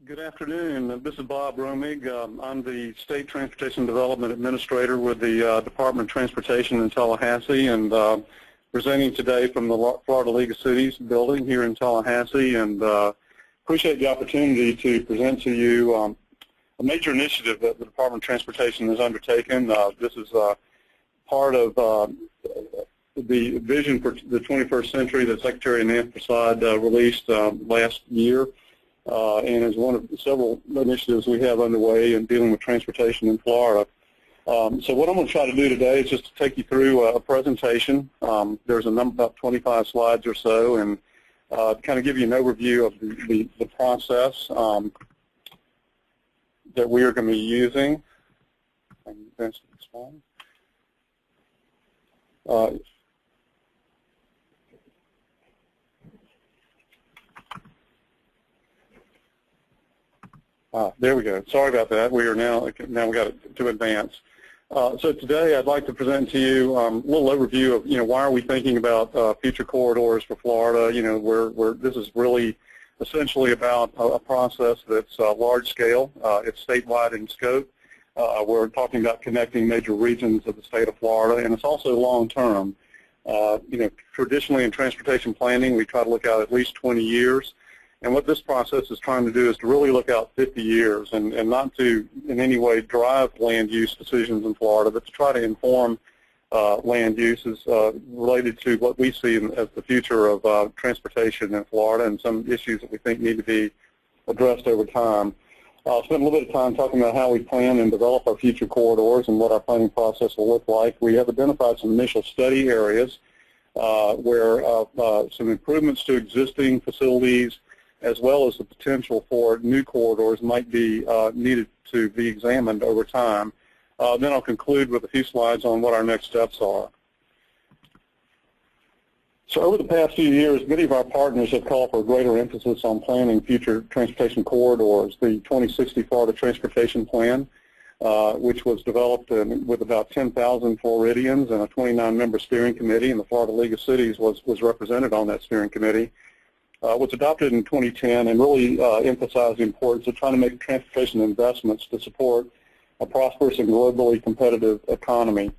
Good afternoon. This is Bob Romig. I'm the State Transportation Development Administrator with the Department of Transportation in Tallahassee, and presenting today from the Florida League of Cities building here in Tallahassee, and appreciate the opportunity to present to you a major initiative that the Department of Transportation has undertaken. This is part of the vision for the 21st century that Secretary Anant Prasad released last year. And is one of several initiatives we have underway in dealing with transportation in Florida. So what I'm going to try to do today is just to take you through a presentation. There's a number, about 25 slides or so, and kind of give you an overview of the process that we are going to be using. There we go. Sorry about that. We are now we got to advance. So today I'd like to present to you a little overview of why are we thinking about future corridors for Florida. This is really essentially about a process that's large scale. It's statewide in scope. We're talking about connecting major regions of the state of Florida, and it's also long term. Traditionally in transportation planning, we try to look out at least 20 years. And what this process is trying to do is to really look out 50 years and not to in any way drive land use decisions in Florida, but to try to inform land uses related to what we see as the future of transportation in Florida and some issues that we think need to be addressed over time. I'll spend a little bit of time talking about how we plan and develop our future corridors and what our planning process will look like. We have identified some initial study areas where some improvements to existing facilities as well as the potential for new corridors might be needed to be examined over time. Then I'll conclude with a few slides on what our next steps are. So over the past few years, many of our partners have called for a greater emphasis on planning future transportation corridors. The 2060 Florida Transportation Plan, which was developed with about 10,000 Floridians and a 29-member steering committee, and the Florida League of Cities was represented on that steering committee, was adopted in 2010 and really emphasized the importance of trying to make transportation investments to support a prosperous and globally competitive economy.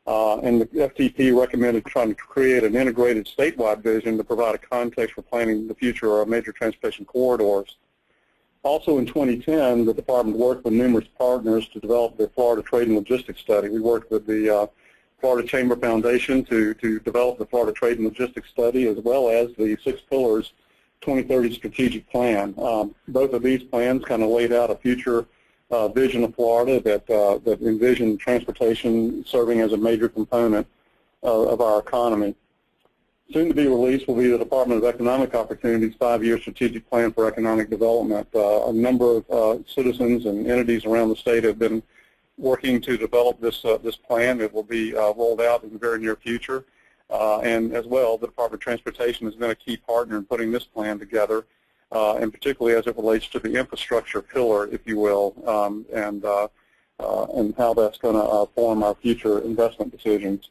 And the FTP recommended trying to create an integrated statewide vision to provide a context for planning the future of major transportation corridors. Also in 2010, the department worked with numerous partners to develop the Florida Trade and Logistics Study. We worked with the Florida Chamber Foundation to develop the Florida Trade and Logistics Study, as well as the 6 Pillars 2030 Strategic Plan. Both of these plans kind of laid out a future vision of Florida that envisioned transportation serving as a major component of our economy. Soon to be released will be the Department of Economic Opportunities 5-year strategic plan for economic development. A number of citizens and entities around the state have been working to develop this plan. It will be rolled out in the very near future. And as well, the Department of Transportation has been a key partner in putting this plan together, and particularly as it relates to the infrastructure pillar, if you will, and how that's going to form our future investment decisions.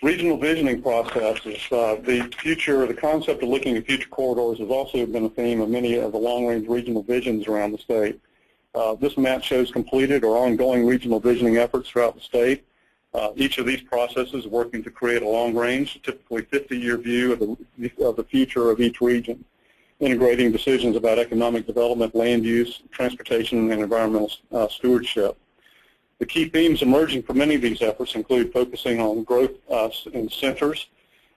Regional visioning processes. The concept of looking at future corridors has also been a theme of many of the long-range regional visions around the state. This map shows completed or ongoing regional visioning efforts throughout the state. Each of these processes is working to create a long-range, typically 50-year view of the future of each region, integrating decisions about economic development, land use, transportation, and environmental stewardship. The key themes emerging from many of these efforts include focusing on growth in centers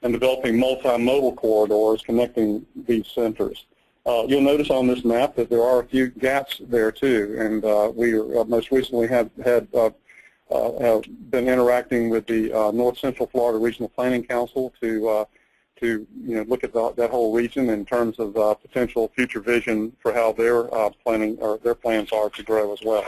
and developing multimodal corridors connecting these centers. You'll notice on this map that there are a few gaps there too, and we most recently have been interacting with the North Central Florida Regional Planning Council to look at that whole region in terms of potential future vision for how their planning or their plans are to grow as well.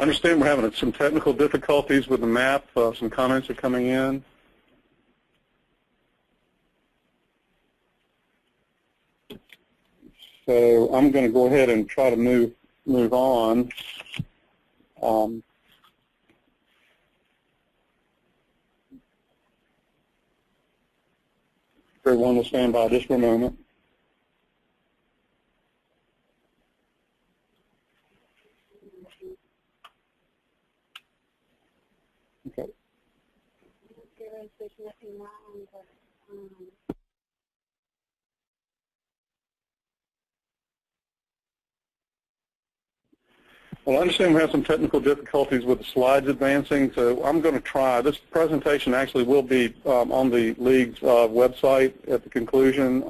I understand we're having some technical difficulties with the map. Some comments are coming in. So I'm going to go ahead and try to move on. Everyone will stand by just for a moment. Okay. Well, I understand we have some technical difficulties with the slides advancing, so I'm going to try. This presentation actually will be on the League's website at the conclusion,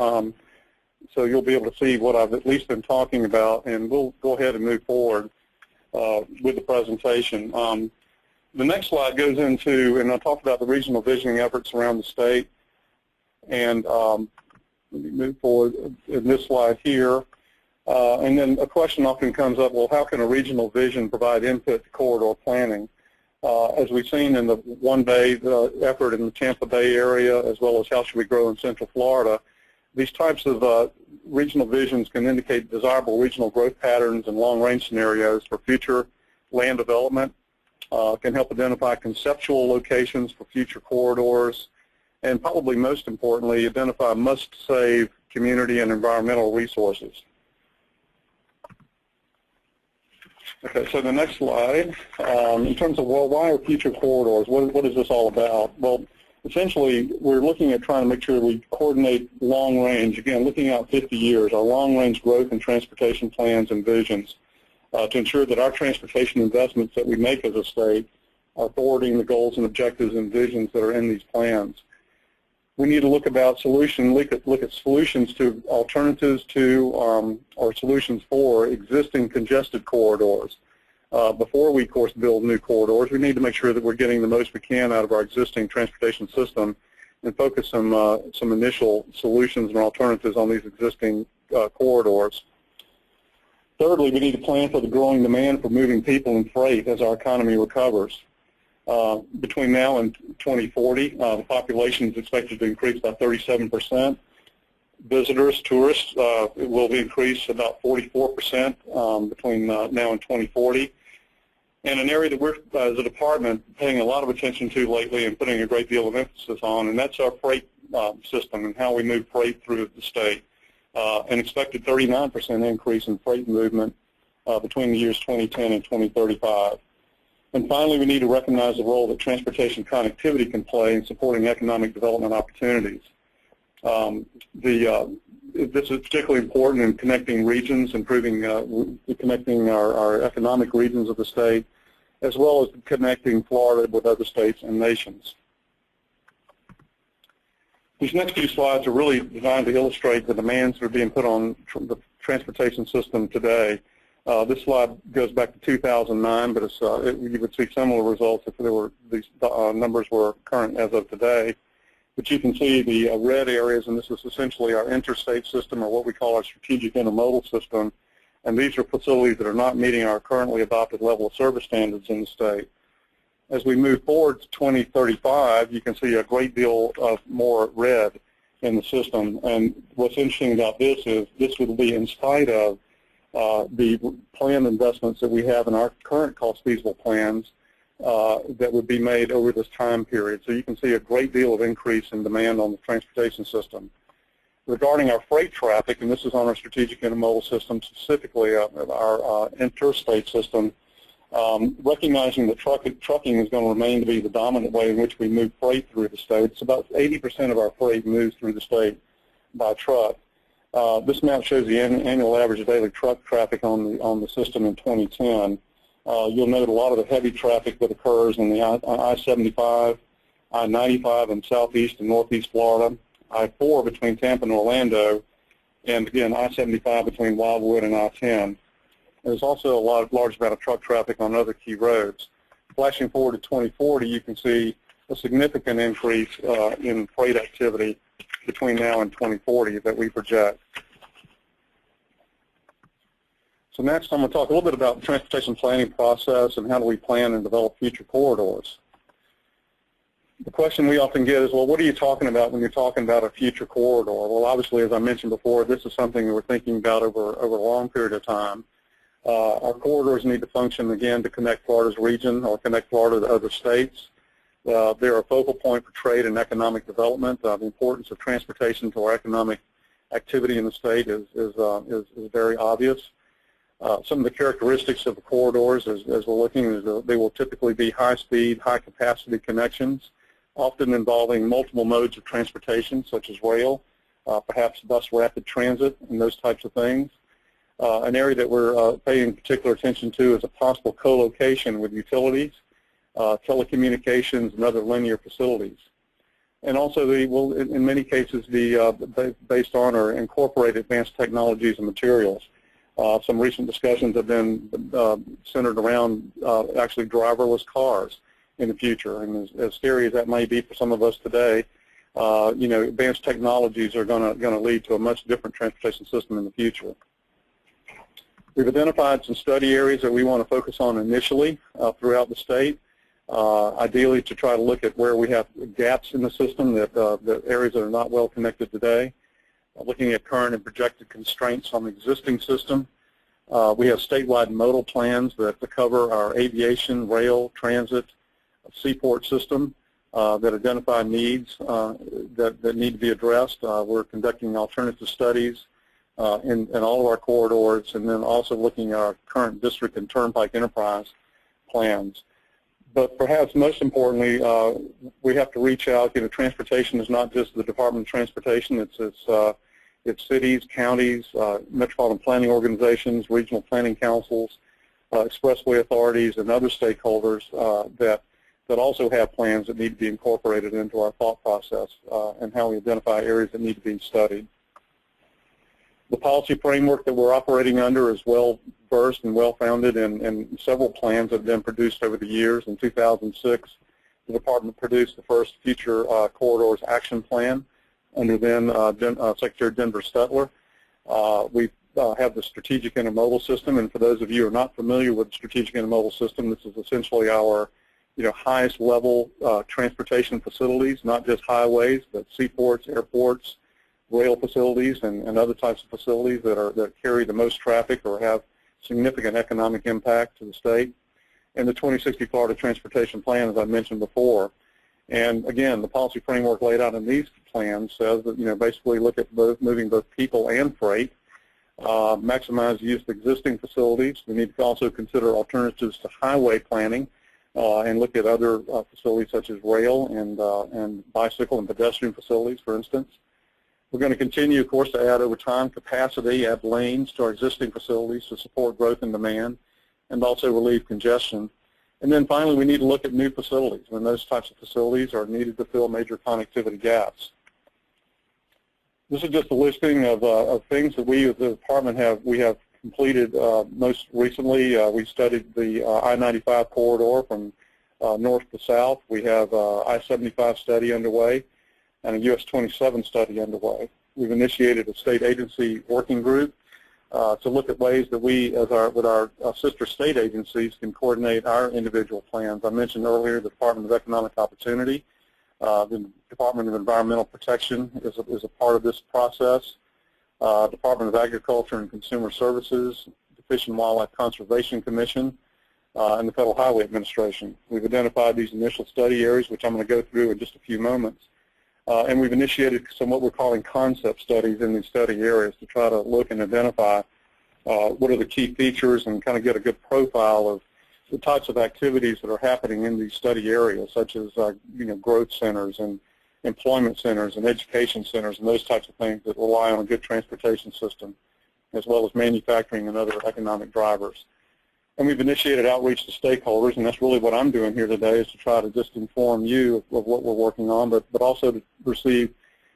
so you'll be able to see what I've at least been talking about, and we'll go ahead and move forward with the presentation. The next slide goes into, and I'll talk about the regional visioning efforts around the state, and let me move forward in this slide here. And then a question often comes up, well, how can a regional vision provide input to corridor planning? As we've seen in the One Bay effort in the Tampa Bay area, as well as How Should We Grow in Central Florida, these types of regional visions can indicate desirable regional growth patterns and long-range scenarios for future land development, can help identify conceptual locations for future corridors, and probably most importantly, identify must-save community and environmental resources. Okay, so the next slide, in terms of, well, why are future corridors? What is this all about? Well, essentially, we're looking at trying to make sure we coordinate long range, again, looking out 50 years, our long range growth and transportation plans and visions to ensure that our transportation investments that we make as a state are forwarding the goals and objectives and visions that are in these plans. We need to look at solutions to alternatives to or solutions for existing congested corridors. Before we, of course, build new corridors, we need to make sure that we're getting the most we can out of our existing transportation system and focus some initial solutions and alternatives on these existing corridors. Thirdly, we need to plan for the growing demand for moving people and freight as our economy recovers. Between now and 2040, the population is expected to increase by 37%. Visitors, tourists, will increase about 44% between now and 2040. And an area that we're, as a department, paying a lot of attention to lately and putting a great deal of emphasis on, and that's our freight system and how we move freight through the state. An expected 39% increase in freight movement between the years 2010 and 2035. And finally, we need to recognize the role that transportation connectivity can play in supporting economic development opportunities. This is particularly important in connecting regions, connecting our economic regions of the state, as well as connecting Florida with other states and nations. These next few slides are really designed to illustrate the demands that are being put on the transportation system today. This slide goes back to 2009, but you would see similar results if these numbers were current as of today. But you can see the red areas, and this is essentially our interstate system, or what we call our strategic intermodal system. And these are facilities that are not meeting our currently adopted level of service standards in the state. As we move forward to 2035, you can see a great deal of more red in the system. And what's interesting about this is this would be in spite of the planned investments that we have in our current cost-feasible plans that would be made over this time period. So you can see a great deal of increase in demand on the transportation system. Regarding our freight traffic, and this is on our strategic intermodal system, specifically our interstate system, recognizing that trucking is going to remain to be the dominant way in which we move freight through the state. It's about 80% of our freight moves through the state by truck. This map shows the annual average daily truck traffic on the system in 2010. You'll note a lot of the heavy traffic that occurs in the I-75, I-95 in southeast and northeast Florida, I-4 between Tampa and Orlando, and again I-75 between Wildwood and I-10. There's also a large amount of truck traffic on other key roads. Flashing forward to 2040, you can see a significant increase in freight activity between now and 2040 that we project. So next I'm going to talk a little bit about the transportation planning process and how do we plan and develop future corridors. The question we often get is, well, what are you talking about when you're talking about a future corridor? Well, obviously, as I mentioned before, this is something that we're thinking about over a long period of time. Our corridors need to function, again, to connect Florida's region or connect Florida to other states. They're a focal point for trade and economic development. The importance of transportation to our economic activity in the state is very obvious. Some of the characteristics of the corridors, as we're looking, is they will typically be high-speed, high-capacity connections, often involving multiple modes of transportation, such as rail, perhaps bus rapid transit, and those types of things. An area that we're paying particular attention to is a possible co-location with utilities, telecommunications, and other linear facilities. And also, they will, in many cases, be based on or incorporate advanced technologies and materials. Some recent discussions have been centered around actually driverless cars in the future. And as scary as that may be for some of us today, you know, advanced technologies are going to lead to a much different transportation system in the future. We've identified some study areas that we want to focus on initially throughout the state, ideally to try to look at where we have gaps in the system, the areas that are not well connected today. Looking at current and projected constraints on the existing system. We have statewide modal plans that cover our aviation, rail, transit, seaport system that identify needs that need to be addressed. We're conducting alternative studies in all of our corridors, and then also looking at our current district and turnpike enterprise plans. But perhaps most importantly, we have to reach out. You know, transportation is not just the Department of Transportation. It's cities, counties, metropolitan planning organizations, regional planning councils, expressway authorities, and other stakeholders that also have plans that need to be incorporated into our thought process and how we identify areas that need to be studied. The policy framework that we're operating under is well-versed and well-founded in several plans that have been produced over the years. In 2006, the Department produced the first Future Corridors Action Plan under then Secretary Denver Stetler. We have the Strategic Intermodal System, and for those of you who are not familiar with the Strategic Intermodal System, this is essentially our highest level transportation facilities, not just highways, but seaports, airports, rail facilities, and other types of facilities that carry the most traffic or have significant economic impact to the state. And the 2060 Florida Transportation Plan, as I mentioned before. And again, the policy framework laid out in these plans says that, basically look at moving both people and freight, maximize the use of existing facilities. We need to also consider alternatives to highway planning and look at other facilities such as rail and bicycle and pedestrian facilities, for instance. We're going to continue, of course, to add over time capacity, add lanes to our existing facilities to support growth and demand, and also relieve congestion. And then finally, we need to look at new facilities when those types of facilities are needed to fill major connectivity gaps. This is just a listing of things that we as the department have completed most recently. We studied the I-95 corridor from north to south. We have I-75 study underway and a US 27 study underway. We've initiated a state agency working group to look at ways that we, with our sister state agencies, can coordinate our individual plans. I mentioned earlier the Department of Economic Opportunity. The Department of Environmental Protection is a part of this process. Department of Agriculture and Consumer Services, the Fish and Wildlife Conservation Commission, and the Federal Highway Administration. We've identified these initial study areas, which I'm going to go through in just a few moments. And we've initiated some what we're calling concept studies in these study areas to try to look and identify what are the key features and kind of get a good profile of the types of activities that are happening in these study areas, such as growth centers and employment centers and education centers and those types of things that rely on a good transportation system, as well as manufacturing and other economic drivers. And we've initiated outreach to stakeholders, and that's really what I'm doing here today, is to try to just inform you of what we're working on, but also to receive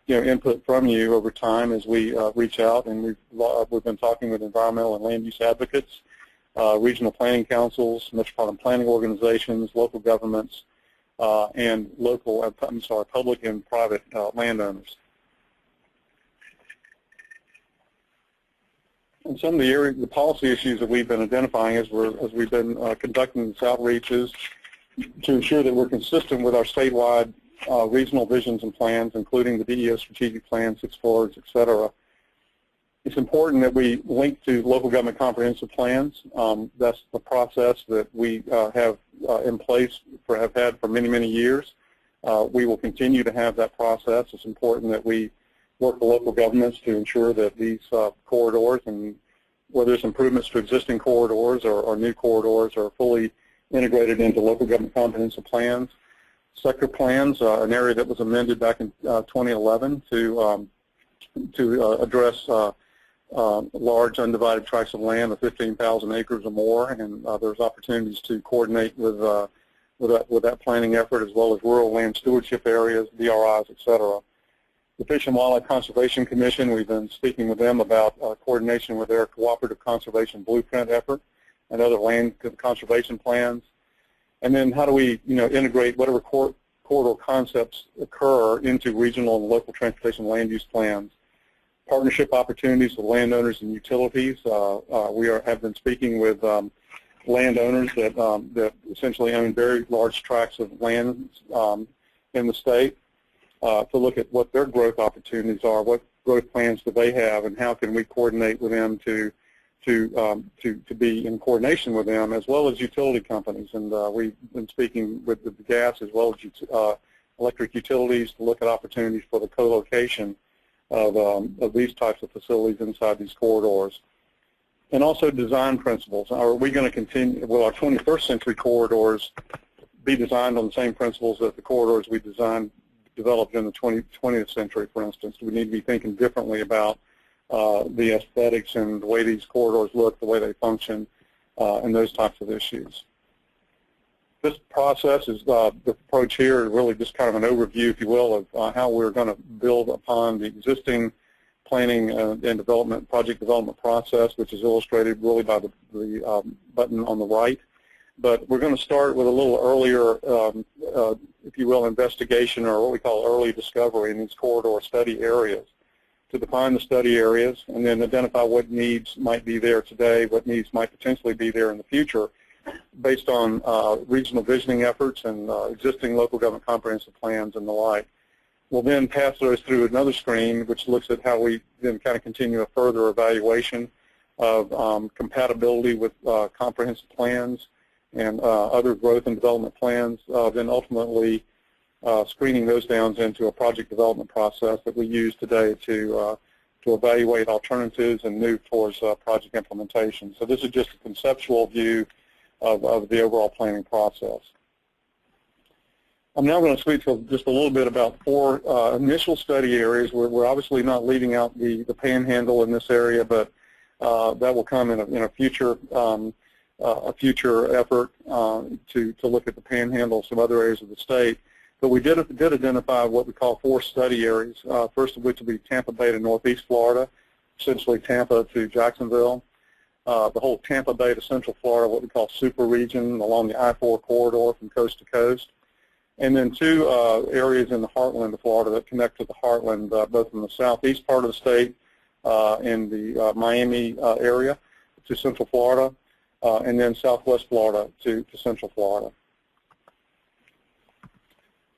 input from you over time as we reach out. And we've been talking with environmental and land use advocates, regional planning councils, metropolitan planning organizations, local governments, and public and private landowners. And some of the policy issues that we've been identifying as we've been conducting these outreaches to ensure that we're consistent with our statewide regional visions and plans, including the DEO strategic plan, 6 Floors, et cetera. It's important that we link to local government comprehensive plans. That's the process that we have in place, have had for many, many years. We will continue to have that process. It's important that we work with local governments to ensure that these corridors, and whether it's improvements to existing corridors or new corridors, are fully integrated into local government comprehensive plans. Sector plans, an area that was amended back in 2011 to address large undivided tracts of land of 15,000 acres or more, and there's opportunities to coordinate with that planning effort, as well as rural land stewardship areas, DRIs, et cetera. The Fish and Wildlife Conservation Commission, we've been speaking with them about coordination with their cooperative conservation blueprint effort and other land conservation plans. And then how do we, integrate whatever corridor concepts occur into regional and local transportation land use plans. Partnership opportunities with landowners and utilities. We have been speaking with landowners that essentially own very large tracts of land in the state to look at what their growth opportunities are, what growth plans do they have, and how can we coordinate with them to be in coordination with them, as well as utility companies. And we've been speaking with the gas as well as electric utilities to look at opportunities for the co-location of these types of facilities inside these corridors. And also design principles. Are we going to continue, will our 21st century corridors be designed on the same principles that the corridors we developed in the 20th century, for instance? Do we need to be thinking differently about the aesthetics and the way these corridors look, the way they function, and those types of issues? This process is, the approach here is really just kind of an overview, if you will, of how we're going to build upon the existing planning and development, project development process, which is illustrated really by the button on the right. But we're going to start with a little earlier, if you will, investigation, or what we call early discovery in these corridor study areas, to define the study areas and then identify what needs might be there today, what needs might potentially be there in the future, based on regional visioning efforts and existing local government comprehensive plans and the like. We'll then pass those through another screen, which looks at how we then kind of continue a further evaluation of compatibility with comprehensive plans and other growth and development plans, then ultimately screening those down into a project development process that we use today to evaluate alternatives and move towards project implementation. So this is just a conceptual view of the overall planning process. I'm now going to speak to just a little bit about 4 initial study areas. We're obviously not leaving out the panhandle in this area, but that will come in a future effort to look at the panhandle, some other areas of the state. But we did identify what we call 4 study areas, first of which will be Tampa Bay to Northeast Florida, essentially Tampa to Jacksonville. The whole Tampa Bay to Central Florida, what we call super region along the I-4 corridor from coast to coast. And then 2 areas in the heartland of Florida that connect to the heartland, both in the southeast part of the state, in the Miami area to Central Florida, and then southwest Florida to Central Florida.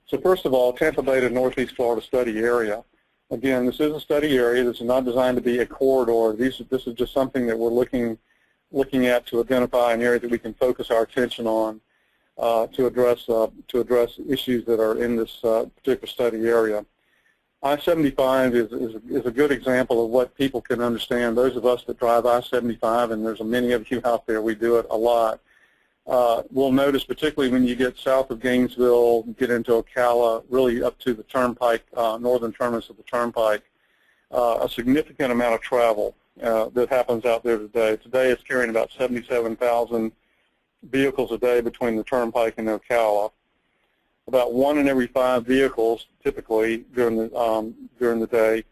So first of all, Tampa Bay to Northeast Florida study area. Again, this is a study area. This is not designed to be a corridor. This is just something that we're looking at to identify an area that we can focus our attention on to address issues that are in this particular study area. I-75 is a good example of what people can understand. Those of us that drive I-75, and there's many of you out there, we do it a lot, will notice, particularly when you get south of Gainesville, get into Ocala, really up to the Turnpike, northern terminus of the Turnpike, a significant amount of travel that happens out there today. Today it's carrying about 77,000 vehicles a day between the Turnpike and Ocala. About 1 in every 5 vehicles, typically during the day,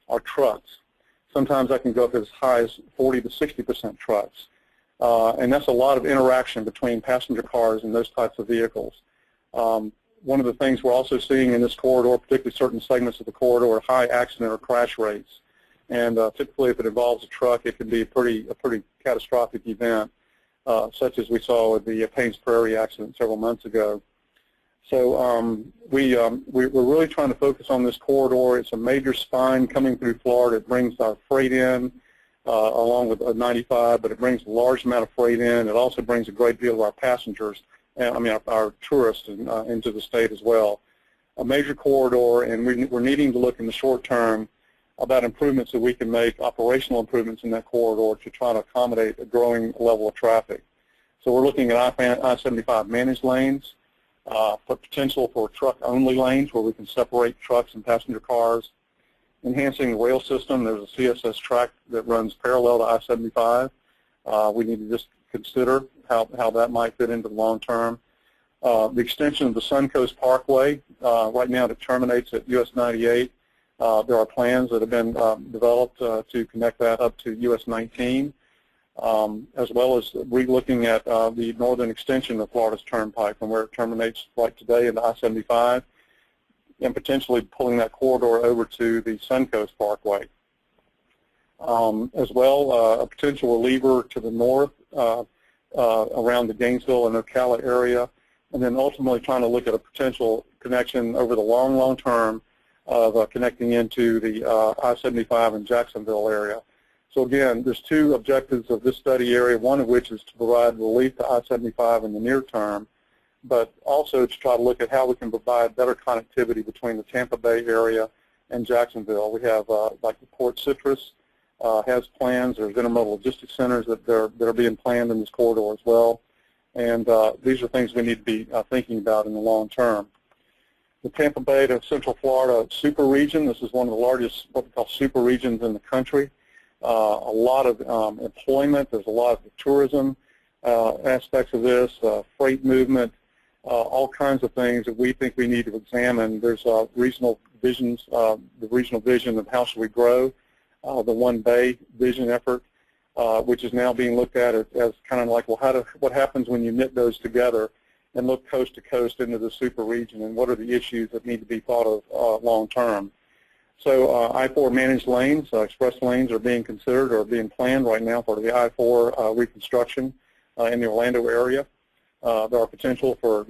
are trucks. Sometimes that can go up as high as 40 to 60% trucks, and that's a lot of interaction between passenger cars and those types of vehicles. One of the things we're also seeing in this corridor, particularly certain segments of the corridor, are high accident or crash rates. And typically, if it involves a truck, it can be a pretty catastrophic event, such as we saw with the Paynes Prairie accident several months ago. So we're really trying to focus on this corridor. It's a major spine coming through Florida. It brings our freight in along with 95, but it brings a large amount of freight in. It also brings a great deal of our passengers, our tourists into the state as well. A major corridor, and we're needing to look in the short term about improvements that we can make, operational improvements in that corridor to try to accommodate a growing level of traffic. So we're looking at I-75 managed lanes, for potential for truck-only lanes where we can separate trucks and passenger cars, enhancing the rail system. There's a CSS track that runs parallel to I-75. We need to just consider how that might fit into the long term. The extension of the Suncoast Parkway, right now it terminates at US 98. There are plans that have been developed to connect that up to US 19, as well as re-looking at the northern extension of Florida's Turnpike from where it terminates like today into I-75, and potentially pulling that corridor over to the Suncoast Parkway. As well, a potential reliever to the north around the Gainesville and Ocala area, and then ultimately trying to look at a potential connection over the long term of connecting into the I-75 and Jacksonville area. So again, there's two objectives of this study area, one of which is to provide relief to I-75 in the near term, but also to try to look at how we can provide better connectivity between the Tampa Bay area and Jacksonville. We have, like the Port Citrus has plans. There's intermodal logistics centers that are being planned in this corridor as well. And these are things we need to be thinking about in the long term. The Tampa Bay to Central Florida super region, this is one of the largest what we call super regions in the country. A lot of employment, there's a lot of tourism aspects of this, freight movement, all kinds of things that we think we need to examine. There's regional visions, the regional vision of how should we grow, the One Bay vision effort, which is now being looked at as kind of like, well, what happens when you knit those together and look coast to coast into the super region, and what are the issues that need to be thought of long term. So I-4 managed lanes, express lanes are being considered or being planned right now for the I-4 reconstruction in the Orlando area. There's a potential for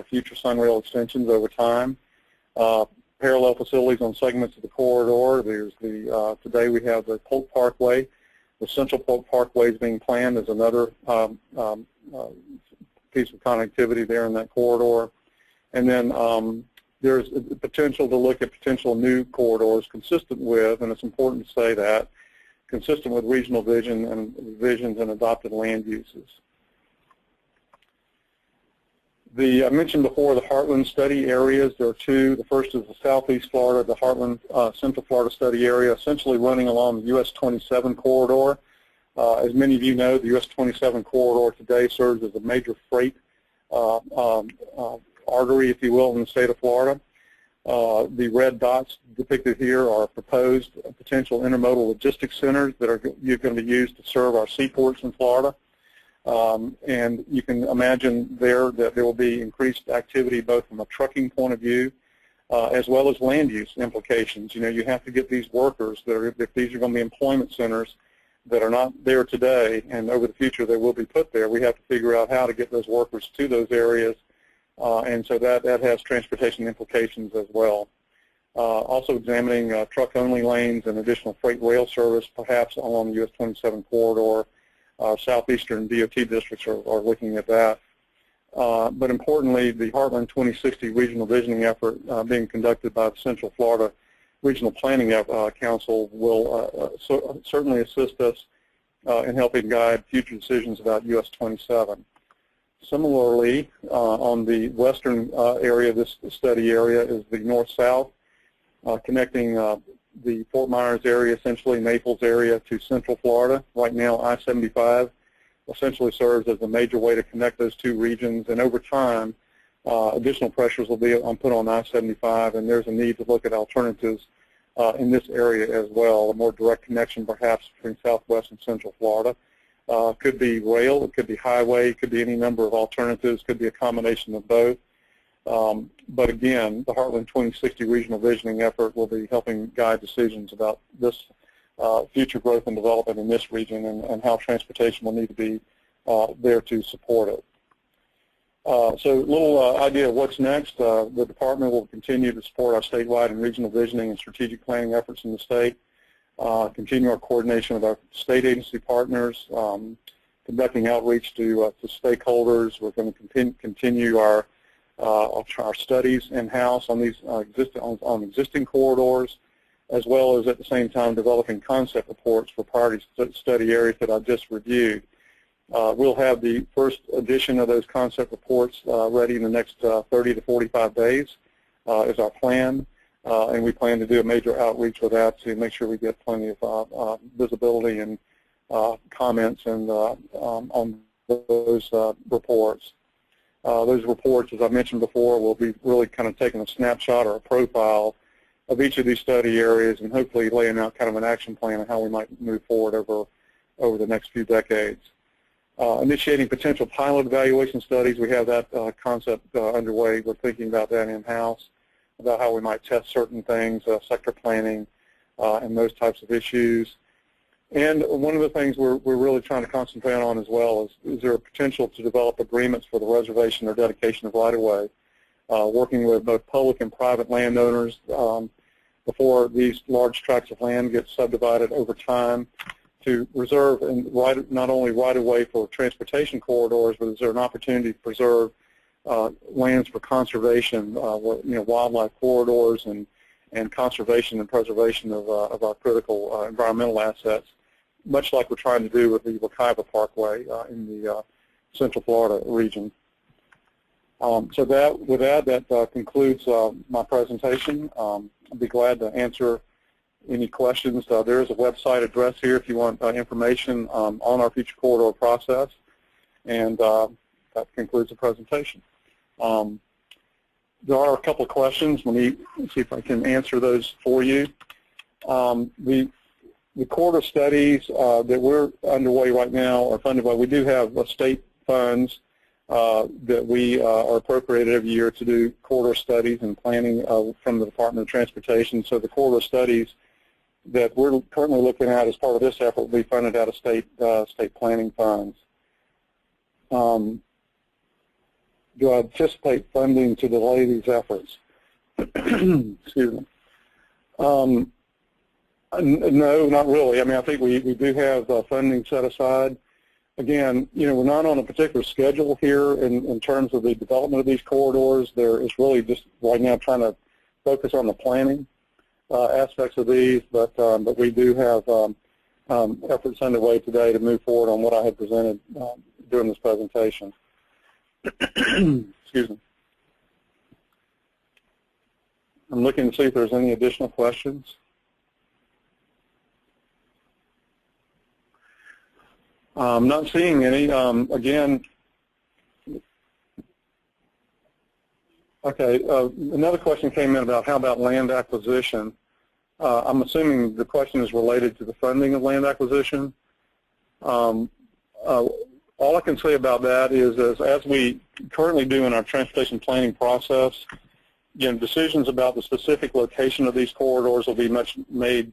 future Sunrail extensions over time. Parallel facilities on segments of the corridor. There's today we have the Polk Parkway. The Central Polk Parkway is being planned as another piece of connectivity there in that corridor. And then there's a potential to look at potential new corridors consistent with, and it's important to say that, consistent with regional vision and visions and adopted land uses. I mentioned before the Heartland study areas. There are two. The first is the Southeast Florida, the Heartland Central Florida study area, essentially running along the US 27 corridor. As many of you know, the US 27 corridor today serves as a major freight artery, if you will, in the state of Florida. The red dots depicted here are proposed potential intermodal logistics centers that are going to be used to serve our seaports in Florida. And you can imagine there that there will be increased activity both from a trucking point of view as well as land use implications. You know, you have to get these workers if these are going to be employment centers that are not there today, and over the future they will be put there. We have to figure out how to get those workers to those areas, and so that has transportation implications as well. Also examining truck-only lanes and additional freight rail service, perhaps along the US 27 corridor. Southeastern DOT districts are looking at that. But importantly, the Heartland 2060 regional visioning effort being conducted by the Central Florida Regional Planning Council will certainly assist us in helping guide future decisions about US 27. Similarly, on the western area of this study area is the north-south, connecting the Fort Myers area, essentially Naples area, to Central Florida. Right now, I-75 essentially serves as a major way to connect those two regions, and over time, additional pressures will be put on I-75, and there's a need to look at alternatives in this area as well, a more direct connection perhaps between Southwest and Central Florida. Could be rail, it could be highway, it could be any number of alternatives, could be a combination of both. But again, the Heartland 2060 regional visioning effort will be helping guide decisions about this future growth and development in this region, and how transportation will need to be there to support it. So a little idea of what's next. The department will continue to support our statewide and regional visioning and strategic planning efforts in the state, continue our coordination with our state agency partners, conducting outreach to stakeholders. We're going to continue our studies in-house on these existing corridors, as well as at the same time developing concept reports for priority study areas that I just reviewed. We'll have the first edition of those concept reports ready in the next 30 to 45 days is our plan, and we plan to do a major outreach with that to make sure we get plenty of visibility and comments and on those reports. Those reports, as I mentioned before, will be really kind of taking a snapshot or a profile of each of these study areas and hopefully laying out kind of an action plan of how we might move forward over the next few decades. Initiating potential pilot evaluation studies. We have that concept underway. We're thinking about that in-house, about how we might test certain things, sector planning, and those types of issues. And one of the things we're really trying to concentrate on as well is there a potential to develop agreements for the reservation or dedication of right-of-way, working with both public and private landowners before these large tracts of land get subdivided over time, to reserve and not only right-of-way for transportation corridors, but is there an opportunity to preserve lands for conservation, wildlife corridors and conservation and preservation of our critical environmental assets, much like we're trying to do with the Wekiva Parkway in the Central Florida region. So that concludes my presentation. I'll be glad to answer any questions. There is a website address here if you want information on our future corridor process, and that concludes the presentation. There are a couple of questions. Let me see if I can answer those for you. The corridor studies that we're underway right now are funded by, we do have state funds that we are appropriated every year to do corridor studies and planning from the Department of Transportation. So the corridor studies that we're currently looking at as part of this effort will be funded out of state planning funds. Do I anticipate funding to delay these efforts? Excuse me. No, not really. I mean, I think we do have funding set aside. Again, we're not on a particular schedule here in terms of the development of these corridors. There is really just right now trying to focus on the planning aspects of these, but we do have efforts underway today to move forward on what I had presented during this presentation. Excuse me. I'm looking to see if there's any additional questions. I'm not seeing any. Again, okay, another question came in about how about land acquisition. I'm assuming the question is related to the funding of land acquisition. All I can say about that is as we currently do in our transportation planning process, decisions about the specific location of these corridors will be made,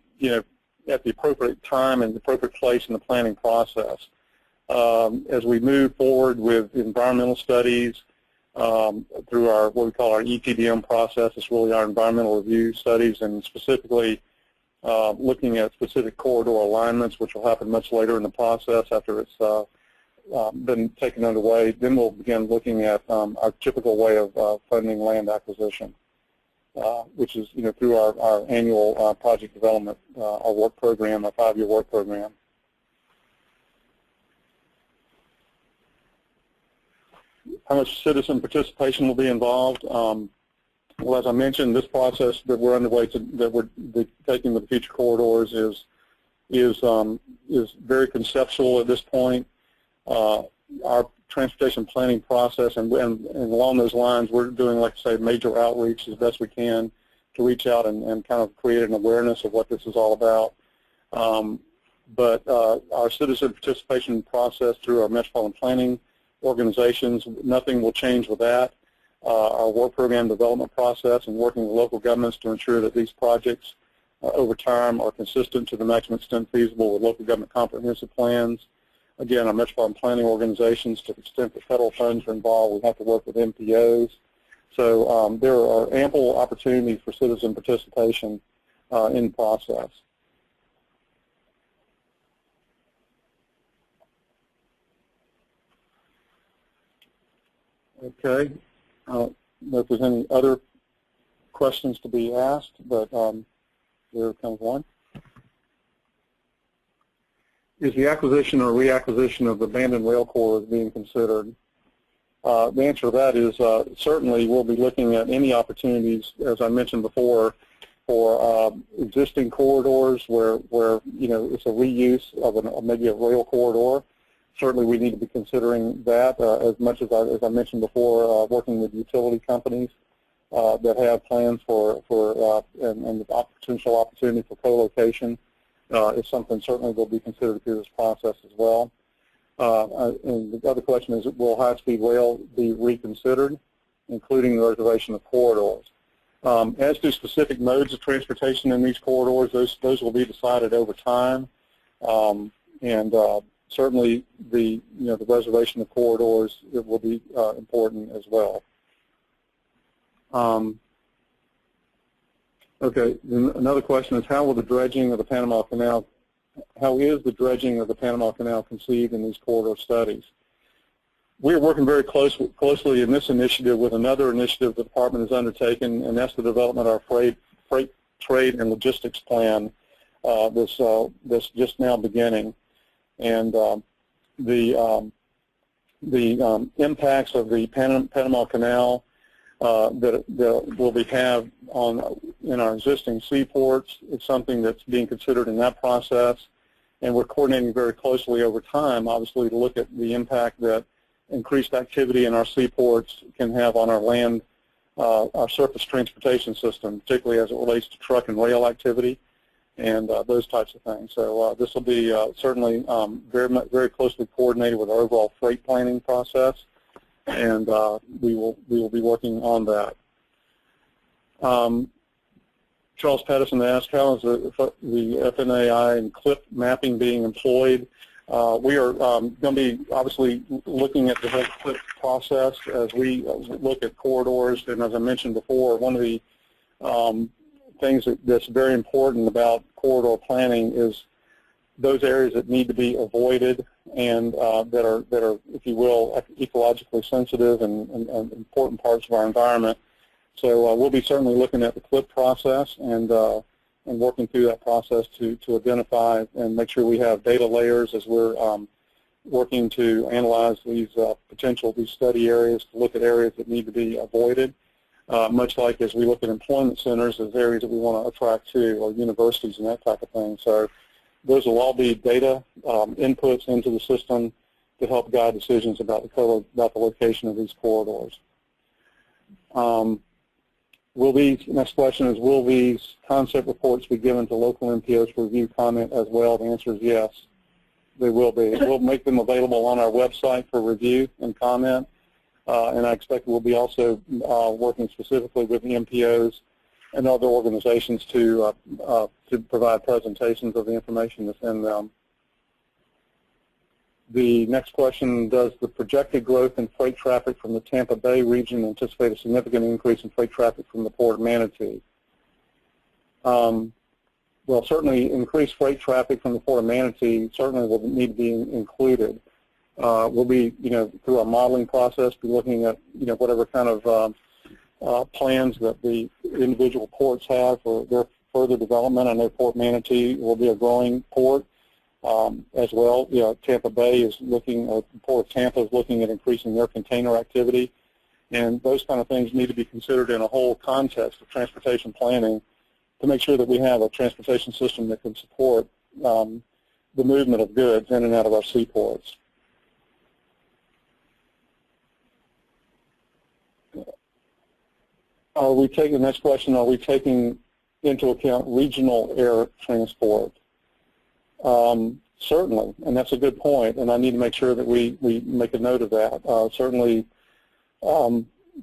at the appropriate time and the appropriate place in the planning process. As we move forward with environmental studies through our what we call our EPDM process, it's really our environmental review studies, and specifically looking at specific corridor alignments, which will happen much later in the process after it's been taken underway. Then we'll begin looking at our typical way of funding land acquisition, which is through our annual project development, our work program, our 5-year work program. How much citizen participation will be involved? Well, as I mentioned, this process that we're underway that we're taking with the future corridors is very conceptual at this point. Our transportation planning process, and along those lines, we're doing, like I say, major outreach as best we can to reach out and kind of create an awareness of what this is all about. But our citizen participation process through our metropolitan planning organizations, nothing will change with that. Our work program development process and working with local governments to ensure that these projects over time are consistent to the maximum extent feasible with local government comprehensive plans. Again, our metropolitan planning organizations, to the extent that federal funds are involved, we have to work with MPOs. So there are ample opportunities for citizen participation in the process. Okay. I don't know if there's any other questions to be asked, but there comes one. Is the acquisition or reacquisition of the abandoned rail corridors being considered? The answer to that is certainly we'll be looking at any opportunities, as I mentioned before, for existing corridors where it's a reuse of maybe a rail corridor. Certainly we need to be considering that as much as I mentioned before, working with utility companies that have plans and the potential opportunity for co-location is something certainly will be considered through this process as well. And the other question is, will high-speed rail be reconsidered, including the reservation of corridors? As to specific modes of transportation in these corridors, those will be decided over time, and certainly the reservation of corridors will be important as well. Okay, another question is, how is the dredging of the Panama Canal conceived in these corridor studies? We are working very closely in this initiative with another initiative the department has undertaken, and that's the development of our freight trade and logistics plan that's just now beginning. And the impacts of the Panama Canal that will have in our existing seaports is something that's being considered in that process, and we're coordinating very closely over time, obviously, to look at the impact that increased activity in our seaports can have on our land, our surface transportation system, particularly as it relates to truck and rail activity and those types of things. So this will be certainly very closely coordinated with our overall freight planning process, and we will be working on that. Charles Patterson asked, how is the FNAI and CLIP mapping being employed? We are going to be obviously looking at the whole CLIP process as we look at corridors, and as I mentioned before, one of the things that's very important about corridor planning is those areas that need to be avoided and that are, if you will, ecologically sensitive and important parts of our environment. So we'll be certainly looking at the CLIP process and working through that process to identify and make sure we have data layers as we're working to analyze these these study areas, to look at areas that need to be avoided, much like as we look at employment centers as areas that we want to attract to, or universities and that type of thing. So those will all be data inputs into the system to help guide decisions about the location of these corridors. Next question is, will these concept reports be given to local MPOs for review, comment as well? The answer is yes, they will be. We'll make them available on our website for review and comment, and I expect we'll be also working specifically with the MPOs and other organizations to provide presentations of the information that's in them. The next question, does the projected growth in freight traffic from the Tampa Bay region anticipate a significant increase in freight traffic from the Port of Manatee? Well, certainly increased freight traffic from the Port of Manatee certainly will need to be included. We'll be, through our modeling process, be looking at, whatever kind of plans that the individual ports have for their further development. I know Port Manatee will be a growing port. As well, Tampa Bay is looking, or Port of Tampa is looking at increasing their container activity, and those kind of things need to be considered in a whole context of transportation planning to make sure that we have a transportation system that can support the movement of goods in and out of our seaports. The next question, are we taking into account regional air transport? Certainly, and that's a good point, and I need to make sure that we make a note of that. Certainly,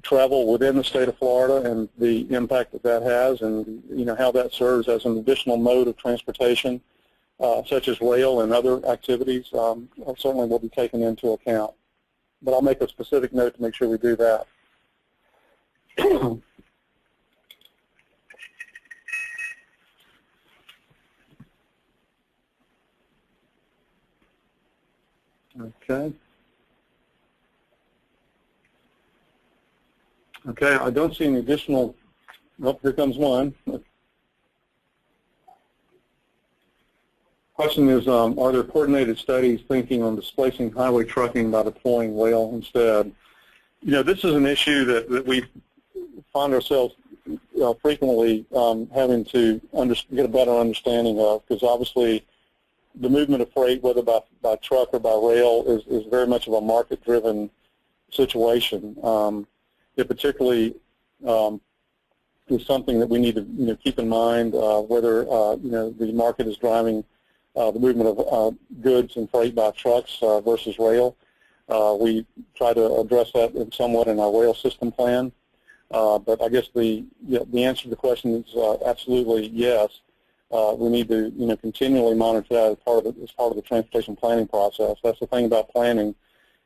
travel within the state of Florida and the impact that that has, and how that serves as an additional mode of transportation, such as rail and other activities, certainly will be taken into account. But I'll make a specific note to make sure we do that. Okay, I don't see any additional. Oh, here comes one. Question is, are there coordinated studies thinking on displacing highway trucking by deploying rail instead? This is an issue that we find ourselves frequently having to get a better understanding of, because obviously the movement of freight, whether by truck or by rail, is very much of a market-driven situation. It particularly is something that we need to keep in mind, whether the market is driving the movement of goods and freight by trucks versus rail. We try to address that somewhat in our rail system plan, but I guess the answer to the question is absolutely yes. We need to continually monitor that as part of the transportation planning process. That's the thing about planning,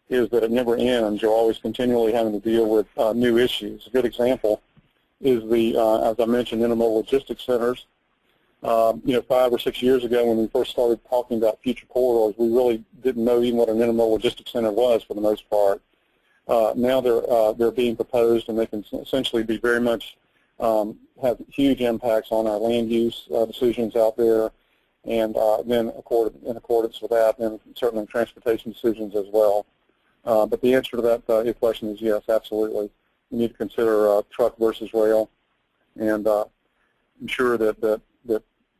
is that it never ends. You're always continually having to deal with new issues. A good example is as I mentioned, intermodal logistics centers. 5 or 6 years ago, when we first started talking about future corridors, we really didn't know even what an intermodal logistics center was for the most part. Now they're being proposed, and they can essentially be very much have huge impacts on our land use decisions out there, and then in accordance with that, and certainly transportation decisions as well. But the answer to that your question is yes, absolutely. We need to consider truck versus rail, and ensure that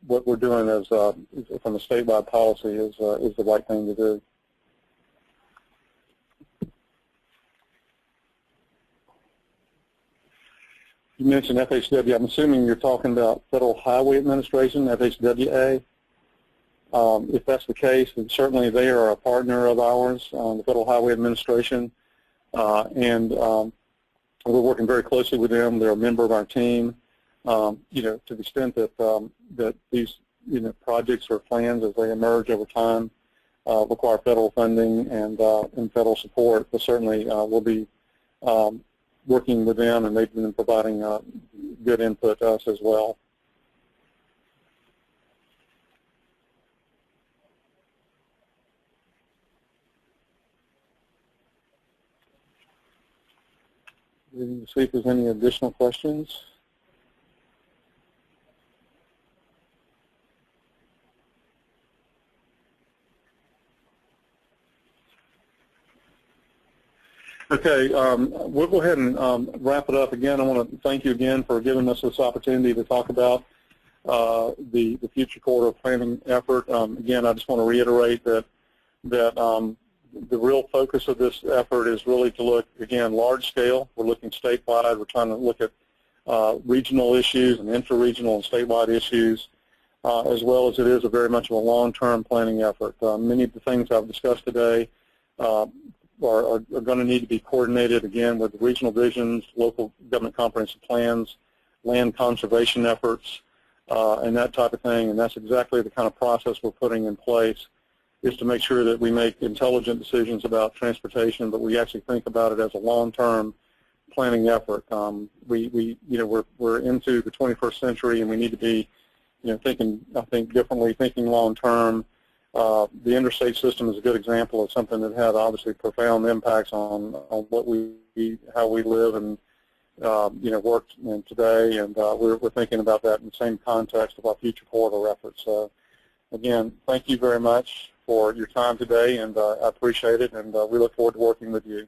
what we're doing is from a statewide policy is the right thing to do. You mentioned FHW. I'm assuming you're talking about Federal Highway Administration, FHWA. If that's the case, then certainly they are a partner of ours, the Federal Highway Administration, and we're working very closely with them. They're a member of our team. To the extent that these projects or plans as they emerge over time require federal funding and federal support, but certainly we'll be working with them, and they've been providing good input to us as well. Let's see if there's any additional questions. Okay, we'll go ahead and wrap it up. Again, I want to thank you again for giving us this opportunity to talk about the future corridor planning effort. Again, I just want to reiterate that the real focus of this effort is really to look, again, large scale. We're looking statewide. We're trying to look at regional issues and intra-regional and statewide issues, as well as it is very much of a long-term planning effort. Many of the things I've discussed today are going to need to be coordinated, again, with regional visions, local government comprehensive plans, land conservation efforts, and that type of thing. And that's exactly the kind of process we're putting in place, is to make sure that we make intelligent decisions about transportation, but we actually think about it as a long-term planning effort. We're into the 21st century, and we need to be, thinking, I think, differently, thinking long-term. The interstate system is a good example of something that had obviously profound impacts on what how we live and work today, and we're thinking about that in the same context of our future corridor efforts. So, again, thank you very much for your time today, and I appreciate it, and we look forward to working with you.